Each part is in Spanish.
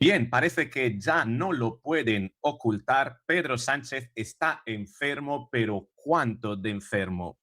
Bien, parece que ya no lo pueden ocultar. Pedro Sánchez está enfermo, pero ¿cuánto de enfermo?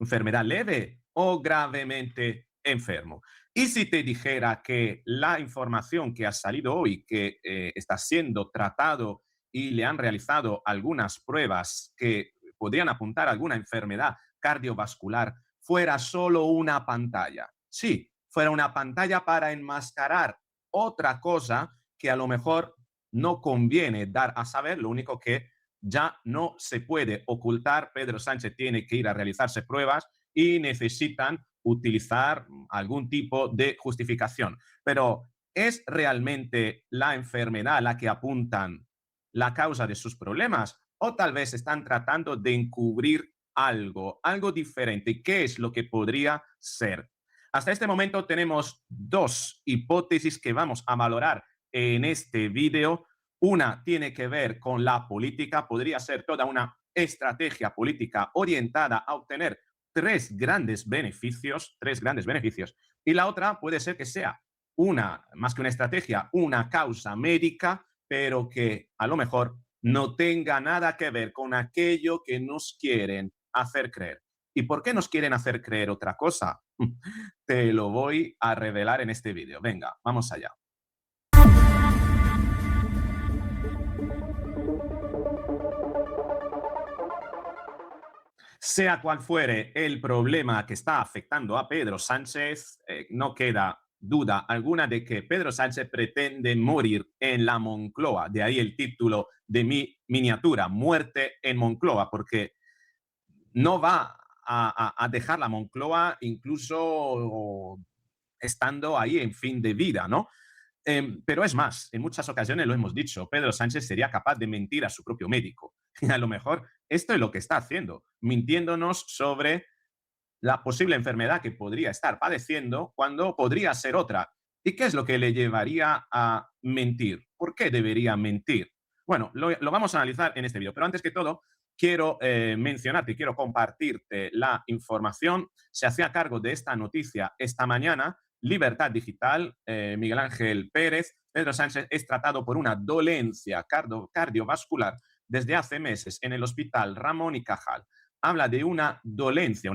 ¿Enfermedad leve o gravemente enfermo? Y si te dijera que la información que ha salido hoy, que está siendo tratado y le han realizado algunas pruebas que podrían apuntar a alguna enfermedad cardiovascular, fuera solo una pantalla. Sí, fuera una pantalla para enmascarar otra cosa que a lo mejor no conviene dar a saber, lo único que ya no se puede ocultar. Pedro Sánchez tiene que ir a realizarse pruebas y necesitan utilizar algún tipo de justificación. Pero ¿es realmente la enfermedad a la que apuntan la causa de sus problemas? ¿O tal vez están tratando de encubrir algo diferente? ¿Qué es lo que podría ser? Hasta este momento tenemos dos hipótesis que vamos a valorar en este video. Una tiene que ver con la política, podría ser toda una estrategia política orientada a obtener tres grandes beneficios, y la otra puede ser que sea una, más que una estrategia, una causa médica, pero que a lo mejor no tenga nada que ver con aquello que nos quieren hacer creer. ¿Y por qué nos quieren hacer creer otra cosa? Te lo voy a revelar en este vídeo. Venga, vamos allá. Sea cual fuere el problema que está afectando a Pedro Sánchez, no queda duda alguna de que Pedro Sánchez pretende morir en la Moncloa. De ahí el título de mi miniatura, Muerte en Moncloa, porque no va a dejar la Moncloa incluso estando ahí en fin de vida, ¿no? Pero es más, en muchas ocasiones lo hemos dicho, Pedro Sánchez sería capaz de mentir a su propio médico. Y a lo mejor esto es lo que está haciendo, mintiéndonos sobre la posible enfermedad que podría estar padeciendo cuando podría ser otra. ¿Y qué es lo que le llevaría a mentir? ¿Por qué debería mentir? Bueno, lo vamos a analizar en este video, pero antes que todo, quiero mencionarte, quiero compartirte la información. Se hacía cargo de esta noticia esta mañana Libertad Digital, Miguel Ángel Pérez. Pedro Sánchez es tratado por una dolencia cardiovascular desde hace meses en el hospital Ramón y Cajal. Habla de una dolencia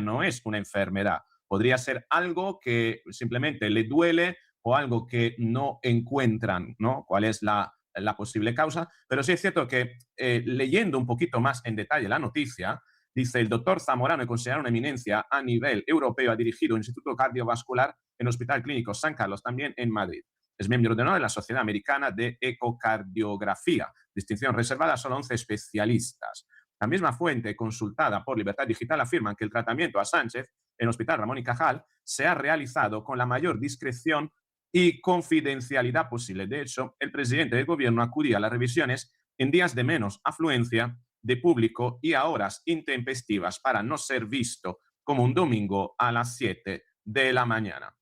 no es una enfermedad, podría ser algo que simplemente le duele o algo que no encuentran, ¿no? ¿Cuál es la posible causa? Pero sí es cierto que leyendo un poquito más en detalle la noticia, dice el doctor Zamorano, considerado una eminencia a nivel europeo, ha dirigido un instituto cardiovascular en el Hospital Clínico San Carlos, también en Madrid. Es miembro de honor de la Sociedad Americana de Ecocardiografía, distinción reservada a solo 11 especialistas. La misma fuente consultada por Libertad Digital afirma que el tratamiento a Sánchez en el Hospital Ramón y Cajal se ha realizado con la mayor discreción y confidencialidad posible. De hecho, el presidente del gobierno acudía a las revisiones en días de menos afluencia de público y a horas intempestivas para no ser visto como un domingo a las 7 de la mañana.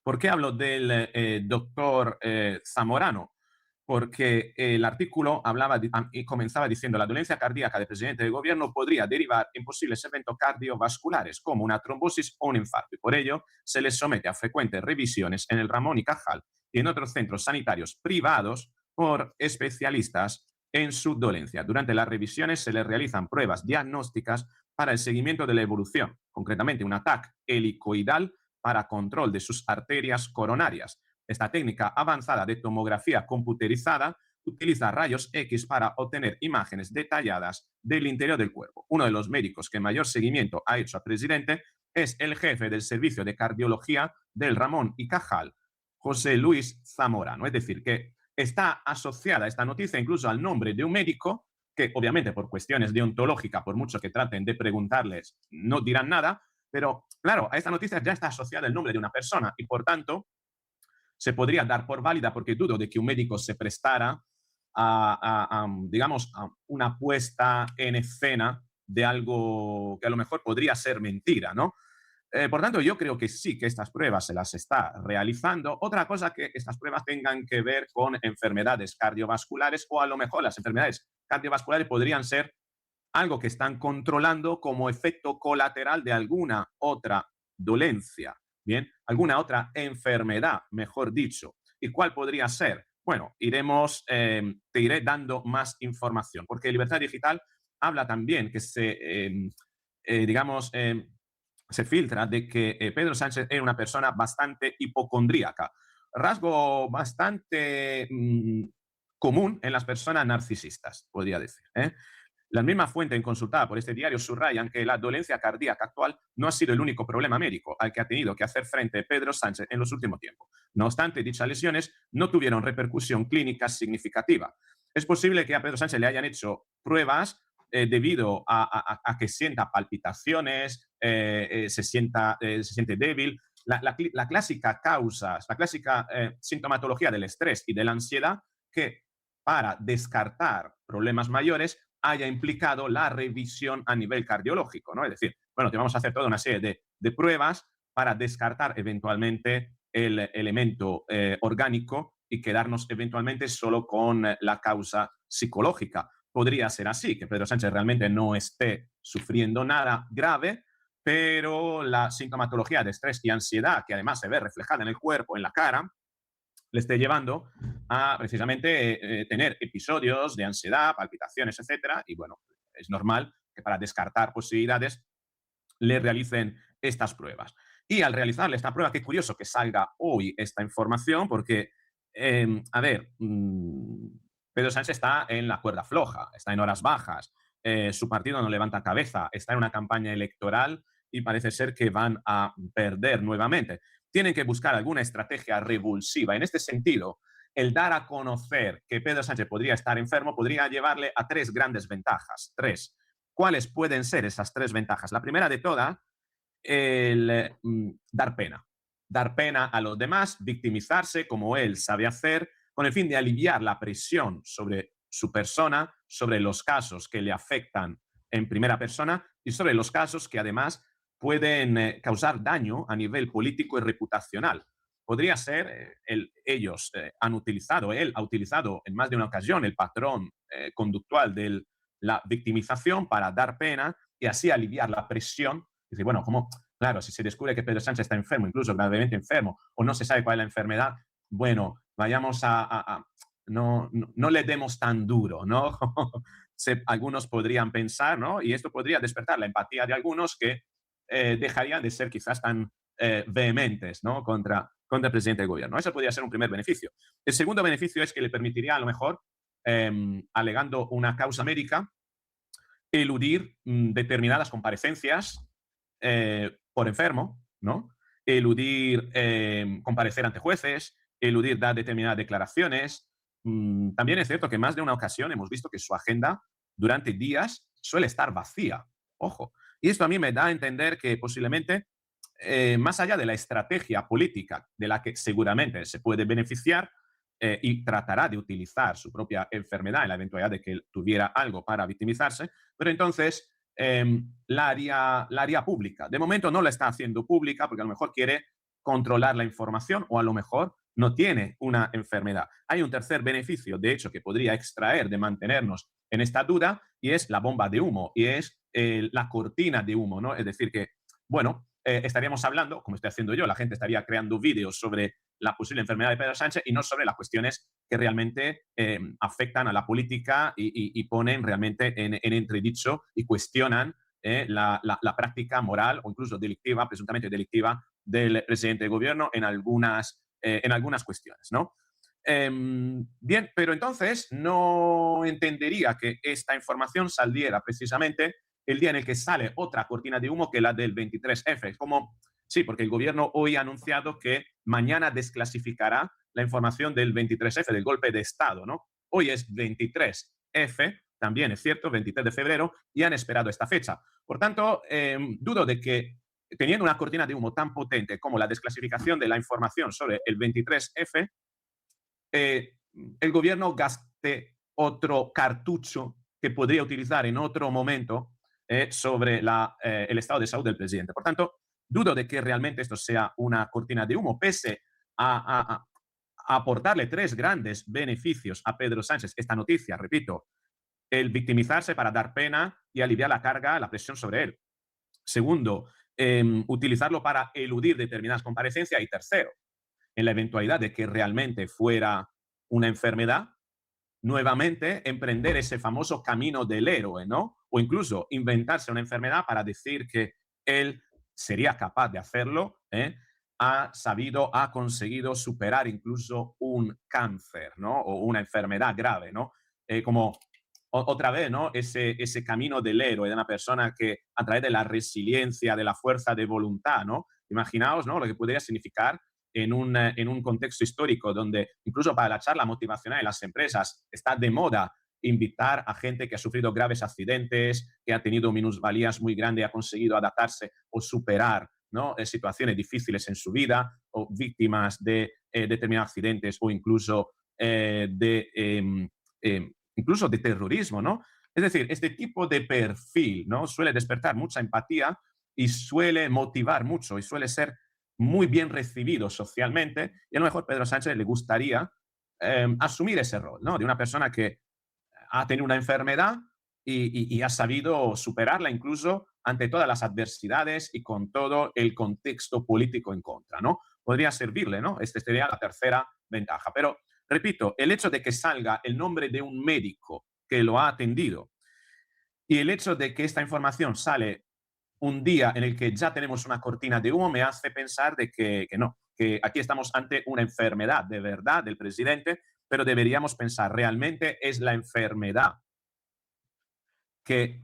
¿Por qué hablo del doctor Zamorano? Porque el artículo hablaba y comenzaba diciendo la dolencia cardíaca del presidente del gobierno podría derivar en posibles eventos cardiovasculares como una trombosis o un infarto, y por ello se les somete a frecuentes revisiones en el Ramón y Cajal y en otros centros sanitarios privados por especialistas en su dolencia. Durante las revisiones se les realizan pruebas diagnósticas para el seguimiento de la evolución, concretamente un ataque helicoidal para control de sus arterias coronarias. Esta técnica avanzada de tomografía computerizada utiliza rayos X para obtener imágenes detalladas del interior del cuerpo. Uno de los médicos que mayor seguimiento ha hecho al presidente es el jefe del servicio de cardiología del Ramón y Cajal, José Luis Zamorano. Es decir, que está asociada esta noticia incluso al nombre de un médico que obviamente por cuestiones deontológicas, por mucho que traten de preguntarles, no dirán nada, pero claro, a esta noticia ya está asociada el nombre de una persona y por tanto se podría dar por válida porque dudo de que un médico se prestara digamos, a una puesta en escena de algo que a lo mejor podría ser mentira, ¿no? Por tanto, yo creo que sí que estas pruebas se las está realizando. Otra cosa que estas pruebas tengan que ver con enfermedades cardiovasculares o a lo mejor las enfermedades cardiovasculares podrían ser algo que están controlando como efecto colateral de alguna otra dolencia, bien, alguna otra enfermedad, mejor dicho. ¿Y cuál podría ser? Bueno, te iré dando más información, porque Libertad Digital habla también que digamos, se filtra de que Pedro Sánchez era una persona bastante hipocondríaca, rasgo bastante común en las personas narcisistas, podría decir. La misma fuente consultada por este diario subrayan que la dolencia cardíaca actual no ha sido el único problema médico al que ha tenido que hacer frente Pedro Sánchez en los últimos tiempos. No obstante, dichas lesiones no tuvieron repercusión clínica significativa. Es posible que a Pedro Sánchez le hayan hecho pruebas debido a que sienta palpitaciones, se siente débil. La clásica causa, la clásica sintomatología del estrés y de la ansiedad que para descartar problemas mayores haya implicado la revisión a nivel cardiológico, ¿no? Es decir, bueno, te vamos a hacer toda una serie de pruebas para descartar eventualmente el elemento orgánico y quedarnos eventualmente solo con la causa psicológica. Podría ser así, que Pedro Sánchez realmente no esté sufriendo nada grave, pero la sintomatología de estrés y ansiedad, que además se ve reflejada en el cuerpo, en la cara, le esté llevando a precisamente tener episodios de ansiedad, palpitaciones, etcétera. Y bueno, es normal que para descartar posibilidades le realicen estas pruebas. Y al realizarle esta prueba, qué curioso que salga hoy esta información, porque, a ver, Pedro Sánchez está en la cuerda floja, está en horas bajas, su partido no levanta cabeza, está en una campaña electoral y parece ser que van a perder nuevamente. Tienen que buscar alguna estrategia revulsiva. En este sentido, el dar a conocer que Pedro Sánchez podría estar enfermo podría llevarle a tres grandes ventajas. Tres. ¿Cuáles pueden ser esas tres ventajas? La primera de todas, dar pena. Dar pena a los demás, victimizarse como él sabe hacer, con el fin de aliviar la presión sobre su persona, sobre los casos que le afectan en primera persona y sobre los casos que además pueden causar daño a nivel político y reputacional. Podría ser, ellos han utilizado, él ha utilizado en más de una ocasión el patrón conductual de la victimización para dar pena y así aliviar la presión. Dice, bueno, como, claro, si se descubre que Pedro Sánchez está enfermo, incluso gravemente enfermo, o no se sabe cuál es la enfermedad, bueno, vayamos no le demos tan duro, ¿no? Algunos podrían pensar, ¿no? Y esto podría despertar la empatía de algunos que dejarían de ser quizás tan vehementes, ¿no? Contra el presidente del gobierno. Eso podría ser un primer beneficio. El segundo beneficio es que le permitiría a lo mejor, alegando una causa médica, eludir determinadas comparecencias por enfermo, ¿no? Eludir comparecer ante jueces, eludir dar determinadas declaraciones. También es cierto que más de una ocasión hemos visto que su agenda durante días suele estar vacía. Ojo. Y esto a mí me da a entender que posiblemente, más allá de la estrategia política de la que seguramente se puede beneficiar y tratará de utilizar su propia enfermedad en la eventualidad de que él tuviera algo para victimizarse, pero entonces la haría pública. De momento no la está haciendo pública porque a lo mejor quiere controlar la información o a lo mejor no tiene una enfermedad. Hay un tercer beneficio, de hecho, que podría extraer de mantenernos en esta duda y es la bomba de humo y es la cortina de humo, ¿no? Es decir, que, bueno, estaríamos hablando, como estoy haciendo yo, la gente estaría creando vídeos sobre la posible enfermedad de Pedro Sánchez y no sobre las cuestiones que realmente afectan a la política y ponen realmente en entredicho y cuestionan la práctica moral o incluso delictiva, presuntamente delictiva, del presidente de gobierno en algunas cuestiones, ¿no? Bien, pero entonces no entendería que esta información saliera precisamente el día en el que sale otra cortina de humo que la del 23F. Como, sí, porque el gobierno hoy ha anunciado que mañana desclasificará la información del 23F, del golpe de Estado, ¿no? Hoy es 23F, también es cierto, 23 de febrero, y han esperado esta fecha. Por tanto, dudo de que teniendo una cortina de humo tan potente como la desclasificación de la información sobre el 23F, el gobierno gaste otro cartucho que podría utilizar en otro momento sobre el estado de salud del presidente. Por tanto, dudo de que realmente esto sea una cortina de humo, pese a aportarle tres grandes beneficios a Pedro Sánchez. Esta noticia, repito, el victimizarse para dar pena y aliviar la carga, la presión sobre él. Segundo, utilizarlo para eludir determinadas comparecencias. Y tercero, en la eventualidad de que realmente fuera una enfermedad, nuevamente emprender ese famoso camino del héroe, ¿no? O incluso inventarse una enfermedad para decir que él sería capaz de hacerlo, ¿eh? Ha conseguido superar incluso un cáncer, ¿no? O una enfermedad grave, ¿no? Como otra vez, ¿no? Ese camino del héroe, de una persona que a través de la resiliencia, de la fuerza de voluntad, ¿no? Imaginaos, ¿no? Lo que podría significar en un contexto histórico donde incluso para la charla motivacional en las empresas está de moda invitar a gente que ha sufrido graves accidentes, que ha tenido minusvalías muy grandes y ha conseguido adaptarse o superar, ¿no? Situaciones difíciles en su vida, o víctimas de determinados accidentes, o incluso incluso de terrorismo, ¿no? Es decir, este tipo de perfil, ¿no? Suele despertar mucha empatía y suele motivar mucho y suele ser muy bien recibido socialmente, y a lo mejor Pedro Sánchez le gustaría asumir ese rol, ¿no? De una persona que ha tenido una enfermedad y ha sabido superarla incluso ante todas las adversidades y con todo el contexto político en contra, ¿no? Podría servirle, ¿no? Esta sería la tercera ventaja. Pero, repito, el hecho de que salga el nombre de un médico que lo ha atendido y el hecho de que esta información sale un día en el que ya tenemos una cortina de humo me hace pensar de que no, que aquí estamos ante una enfermedad de verdad del presidente, pero deberíamos pensar, ¿realmente es la enfermedad que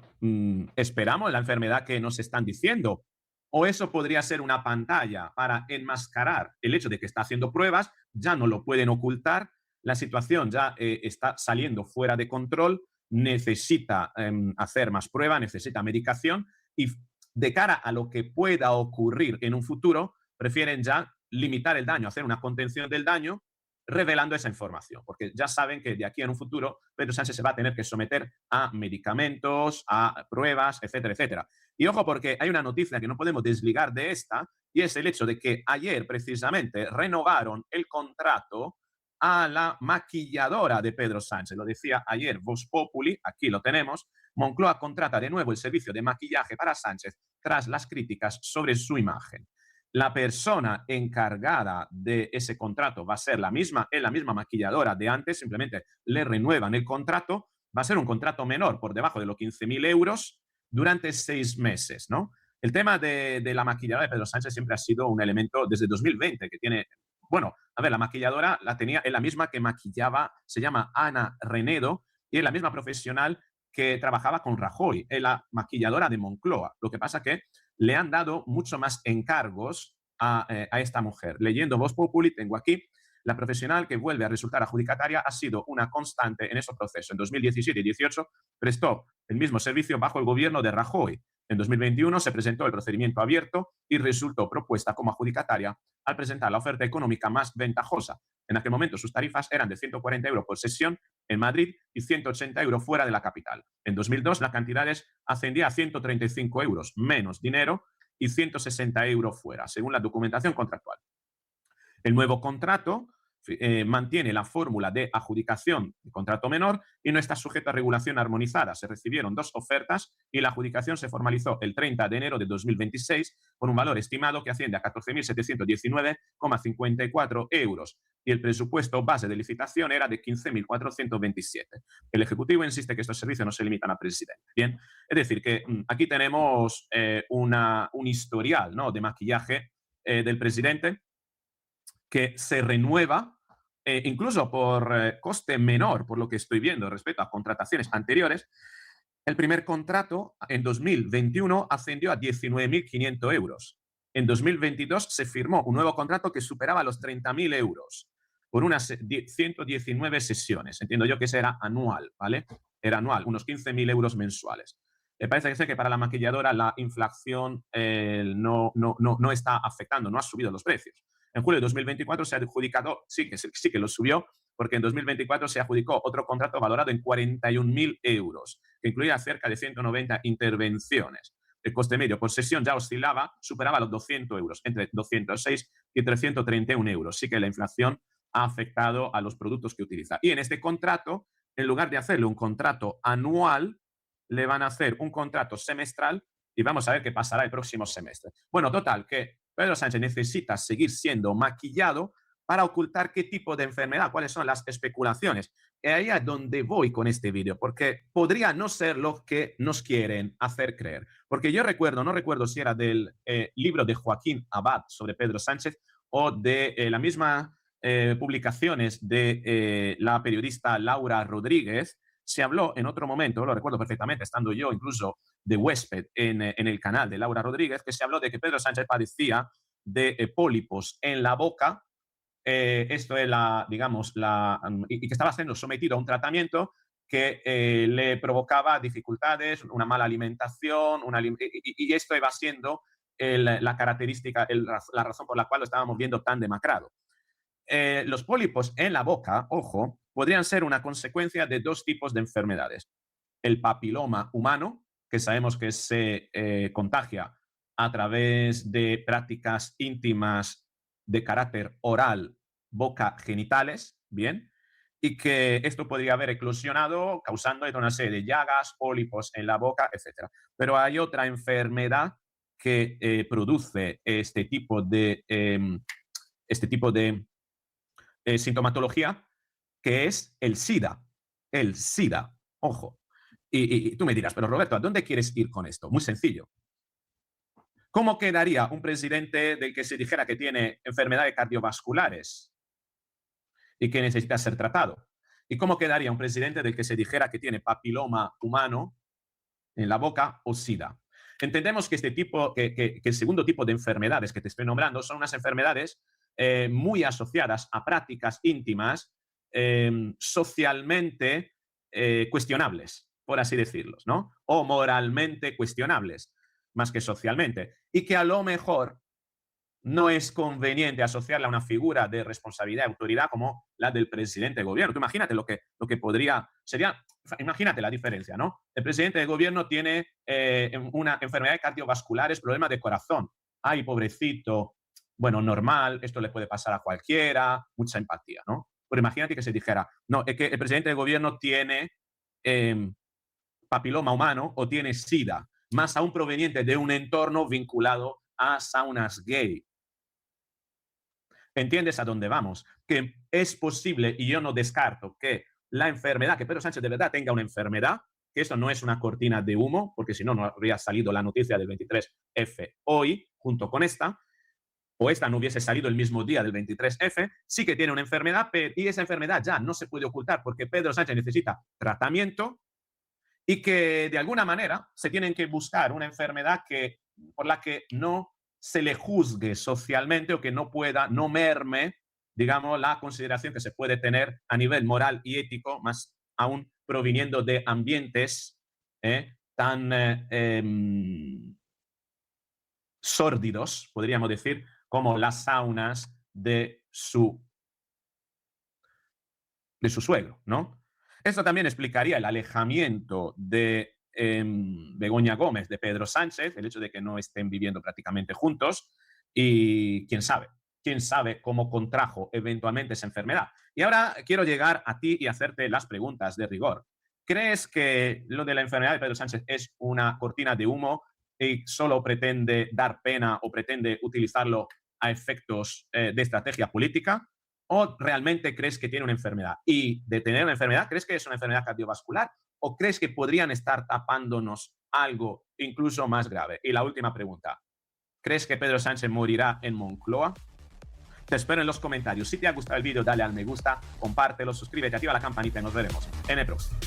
esperamos, la enfermedad que nos están diciendo? ¿O eso podría ser una pantalla para enmascarar el hecho de que está haciendo pruebas, ya no lo pueden ocultar, la situación ya está saliendo fuera de control, necesita hacer más pruebas, necesita medicación y de cara a lo que pueda ocurrir en un futuro, prefieren ya limitar el daño, hacer una contención del daño revelando esa información, porque ya saben que de aquí en un futuro Pedro Sánchez se va a tener que someter a medicamentos, a pruebas, etcétera, etcétera. Y ojo, porque hay una noticia que no podemos desligar de esta, y es el hecho de que ayer precisamente renovaron el contrato a la maquilladora de Pedro Sánchez. Lo decía ayer Vox Populi, aquí lo tenemos. Moncloa contrata de nuevo el servicio de maquillaje para Sánchez tras las críticas sobre su imagen. La persona encargada de ese contrato va a ser es la misma maquilladora de antes, simplemente le renuevan el contrato, va a ser un contrato menor, por debajo de los 15.000 euros, durante 6 meses, ¿no? El tema de la maquilladora de Pedro Sánchez siempre ha sido un elemento desde 2020 que tiene, bueno, a ver, la maquilladora la tenía, es la misma que maquillaba, se llama Ana Renedo, y es la misma profesional que trabajaba con Rajoy, es la maquilladora de Moncloa. Lo que pasa que le han dado mucho más encargos a esta mujer. Leyendo Vox Populi, tengo aquí, la profesional que vuelve a resultar adjudicataria ha sido una constante en ese proceso. En 2017 y 2018 prestó el mismo servicio bajo el gobierno de Rajoy. En 2021 se presentó el procedimiento abierto y resultó propuesta como adjudicataria al presentar la oferta económica más ventajosa. En aquel momento sus tarifas eran de 140 euros por sesión en Madrid y 180 euros fuera de la capital. En 2002 las cantidades ascendían a 135 euros, menos dinero, y 160 euros fuera, según la documentación contractual. El nuevo contrato mantiene la fórmula de adjudicación de contrato menor y no está sujeto a regulación armonizada. Se recibieron 2 ofertas y la adjudicación se formalizó el 30 de enero de 2026 con un valor estimado que asciende a 14.719,54 euros y el presupuesto base de licitación era de 15.427. El Ejecutivo insiste que estos servicios no se limitan al presidente. Bien, es decir, que aquí tenemos un historial, ¿no?, de maquillaje del presidente que se renueva incluso por coste menor, por lo que estoy viendo respecto a contrataciones anteriores. El primer contrato en 2021 ascendió a 19.500 euros. En 2022 se firmó un nuevo contrato que superaba los 30.000 euros por unas 119 sesiones. Entiendo yo que ese era anual, ¿vale? Era anual, unos 15.000 euros mensuales. Me parece que para la maquilladora la inflación no está afectando, no ha subido los precios. En julio de 2024 se ha adjudicado, sí que lo subió, porque en 2024 se adjudicó otro contrato valorado en 41.000 euros, que incluía cerca de 190 intervenciones. El coste medio por sesión ya oscilaba, superaba los 200 euros, entre 206 y 331 euros. Sí que la inflación ha afectado a los productos que utiliza. Y en este contrato, en lugar de hacerle un contrato anual, le van a hacer un contrato semestral y vamos a ver qué pasará el próximo semestre. Bueno, total, que Pedro Sánchez necesita seguir siendo maquillado para ocultar qué tipo de enfermedad, cuáles son las especulaciones. Y ahí es donde voy con este vídeo, porque podría no ser lo que nos quieren hacer creer. Porque yo recuerdo, no recuerdo si era del libro de Joaquín Abad sobre Pedro Sánchez o de la misma publicaciones de la periodista Laura Rodríguez. Se habló en otro momento, lo recuerdo perfectamente, estando yo incluso de huésped en el canal de Laura Rodríguez, que se habló de que Pedro Sánchez padecía de pólipos en la boca. Esto es la, digamos, y que estaba siendo sometido a un tratamiento que le provocaba dificultades, una mala alimentación, y esto iba siendo la característica, la razón por la cual lo estábamos viendo tan demacrado. Los pólipos en la boca, ojo, podrían ser una consecuencia de dos tipos de enfermedades. El papiloma humano, que sabemos que se contagia a través de prácticas íntimas de carácter oral, boca, genitales, ¿bien? Y que esto podría haber eclosionado causando una serie de llagas, pólipos en la boca, etc. Pero hay otra enfermedad que produce este tipo de sintomatología, que es el SIDA. El SIDA, ojo. Y tú me dirás, pero Roberto, ¿a dónde quieres ir con esto? Muy sencillo. ¿Cómo quedaría un presidente del que se dijera que tiene enfermedades cardiovasculares y que necesita ser tratado? ¿Y cómo quedaría un presidente del que se dijera que tiene papiloma humano en la boca o SIDA? Entendemos que que el segundo tipo de enfermedades que te estoy nombrando son unas enfermedades muy asociadas a prácticas íntimas socialmente cuestionables, por así decirlos, ¿no? O moralmente cuestionables, más que socialmente. Y que a lo mejor no es conveniente asociarla a una figura de responsabilidad y autoridad como la del presidente de gobierno. Tú imagínate lo que podría, imagínate la diferencia, ¿no? El presidente de gobierno tiene una enfermedad cardiovasculares, problemas de corazón. Ay, pobrecito, bueno, normal, esto le puede pasar a cualquiera, mucha empatía, ¿no? Pero imagínate que se dijera, no, es que el presidente de gobierno tiene papiloma humano o tiene SIDA, más aún proveniente de un entorno vinculado a saunas gay. ¿Entiendes a dónde vamos? Que es posible, y yo no descarto que la enfermedad, que Pedro Sánchez de verdad tenga una enfermedad, que eso no es una cortina de humo, porque si no, no habría salido la noticia del 23F hoy, junto con esta, o esta no hubiese salido el mismo día del 23F, sí que tiene una enfermedad, y esa enfermedad ya no se puede ocultar porque Pedro Sánchez necesita tratamiento y que de alguna manera se tienen que buscar una enfermedad por la que no se le juzgue socialmente o que no pueda, no merme, digamos, la consideración que se puede tener a nivel moral y ético, más aún proviniendo de ambientes tan sórdidos, podríamos decir, como las saunas de su suegro, ¿no? Esto también explicaría el alejamiento de Begoña Gómez de Pedro Sánchez, el hecho de que no estén viviendo prácticamente juntos, y quién sabe cómo contrajo eventualmente esa enfermedad. Y ahora quiero llegar a ti y hacerte las preguntas de rigor. ¿Crees que lo de la enfermedad de Pedro Sánchez es una cortina de humo y solo pretende dar pena o pretende utilizarlo a efectos de estrategia política? ¿O realmente crees que tiene una enfermedad? Y de tener una enfermedad, ¿crees que es una enfermedad cardiovascular? ¿O crees que podrían estar tapándonos algo incluso más grave? Y la última pregunta, ¿crees que Pedro Sánchez morirá en Moncloa? Te espero en los comentarios. Si te ha gustado el vídeo, dale al me gusta, compártelo, suscríbete, activa la campanita y nos veremos en el próximo.